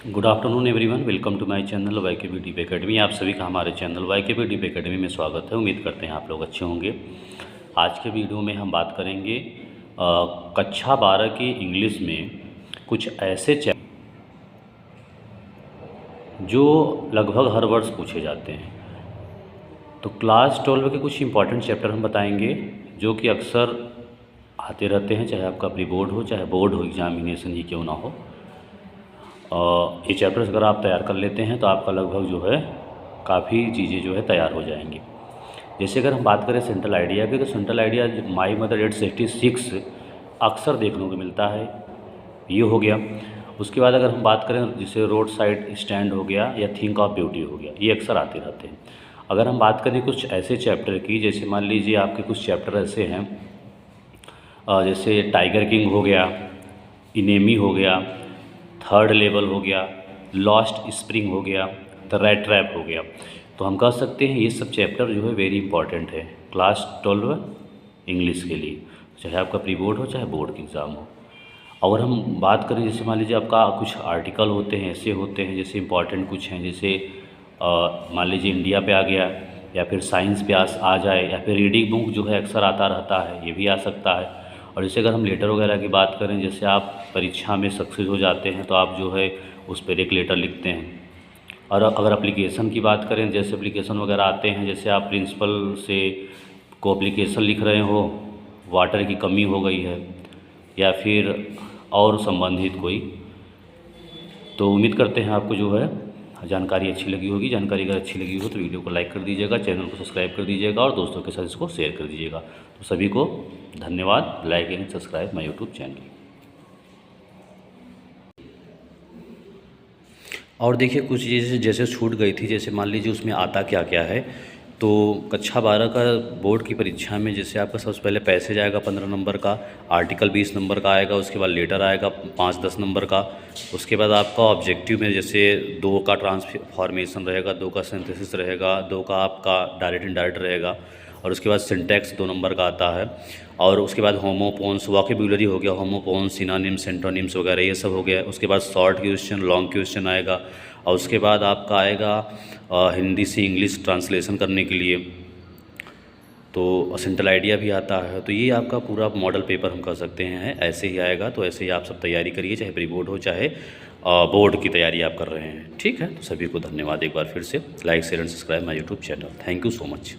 Good afternoon everyone, welcome to my channel Y K B Deep academy. आप सभी का हमारे channel Y K B Deep academy में स्वागत है। उम्मीद करते हैं आप लोग अच्छे होंगे। आज के वीडियो में हम बात करेंगे कक्षा 12 की इंग्लिश में कुछ ऐसे चैप्टर जो लगभग हर वर्ष पूछे जाते हैं। तो क्लास 12 के कुछ इंपॉर्टेंट चैप्टर हम बताएंगे जो कि अक्सर आते रहते हैं, चाहे आपका प्री बोर्ड हो चाहे बोर्ड हो एग्जामिनेशन ही क्यों ना हो। ये चैप्टर्स अगर आप तैयार कर लेते हैं तो आपका लगभग जो है काफ़ी चीज़ें जो है तैयार हो जाएंगी। जैसे अगर हम बात करें सेंट्रल आइडिया की, तो सेंट्रल आइडिया माई मदर 866 अक्सर देखने को मिलता है, ये हो गया। उसके बाद अगर हम बात करें जैसे रोड साइड स्टैंड हो गया या थिंक ऑफ ब्यूटी हो गया, ये अक्सर आते रहते हैं। अगर हम बात करें कुछ ऐसे चैप्टर की, जैसे मान लीजिए आपके कुछ चैप्टर ऐसे हैं जैसे टाइगर किंग हो गया, इनेमी हो गया, थर्ड लेवल हो गया, लॉस्ट स्प्रिंग हो गया, द रेड ट्रैप हो गया, तो हम कह सकते हैं ये सब चैप्टर जो है वेरी इंपॉर्टेंट है क्लास 12 इंग्लिश के लिए, चाहे आपका प्री बोर्ड हो चाहे बोर्ड की एग्ज़ाम हो। और हम बात करें जैसे मान लीजिए आपका कुछ आर्टिकल होते हैं, ऐसे होते हैं जैसे इंपॉर्टेंट कुछ हैं, जैसे मान लीजिए इंडिया पे आ गया, या फिर साइंस पे आ जाए, या फिर रीडिंग बुक जो है अक्सर आता रहता है, ये भी आ सकता है। और जैसे अगर हम लेटर वगैरह की बात करें, जैसे आप परीक्षा में सक्सेस हो जाते हैं तो आप जो है उस पर एक लेटर लिखते हैं। और अगर एप्लीकेशन की बात करें, जैसे एप्लीकेशन वगैरह आते हैं, जैसे आप प्रिंसिपल से को एप्लीकेशन लिख रहे हो, वाटर की कमी हो गई है या फिर और संबंधित कोई, तो उम्मीद करते हैं आपको जो है जानकारी अच्छी लगी होगी। जानकारी अगर अच्छी लगी हो तो वीडियो को लाइक कर दीजिएगा, चैनल को सब्सक्राइब कर दीजिएगा और दोस्तों के साथ इसको शेयर कर दीजिएगा। तो सभी को धन्यवाद। Like and subscribe my YouTube channel. और देखिए कुछ चीज़ें जैसे छूट गई थी, जैसे मान लीजिए उसमें आता क्या क्या है। तो कक्षा 12 का बोर्ड की परीक्षा में जैसे आपका सबसे पहले पैसेज आएगा 15 नंबर का, आर्टिकल 20 नंबर का आएगा, उसके बाद लेटर आएगा 5-10 नंबर का। उसके बाद आपका ऑब्जेक्टिव में जैसे 2 का ट्रांसफॉर्मेशन रहेगा, 2 का सिंथेसिस रहेगा, 2 का आपका डायरेक्ट इनडायरेक्ट रहेगा, और उसके बाद सिंटैक्स 2 नंबर का आता है। और उसके बाद होमोपोन्स, वोकैब्युलरी हो गया, होमोपोन्स, सिनोनिम्स, एंटोनिम्स वगैरह ये सब हो गया। उसके बाद शॉर्ट क्वेश्चन, लॉन्ग क्वेश्चन आएगा, और उसके बाद आपका आएगा हिंदी से इंग्लिश ट्रांसलेशन करने के लिए, तो सेंट्रल आइडिया भी आता है। तो ये आपका पूरा मॉडल पेपर हम कह सकते हैं ऐसे ही आएगा। तो ऐसे ही आप सब तैयारी करिए, चाहे प्री बोर्ड हो चाहे बोर्ड की तैयारी आप कर रहे हैं। ठीक है, तो सभी को धन्यवाद एक बार फिर से। Like share and subscribe my YouTube channel. Thank you so much.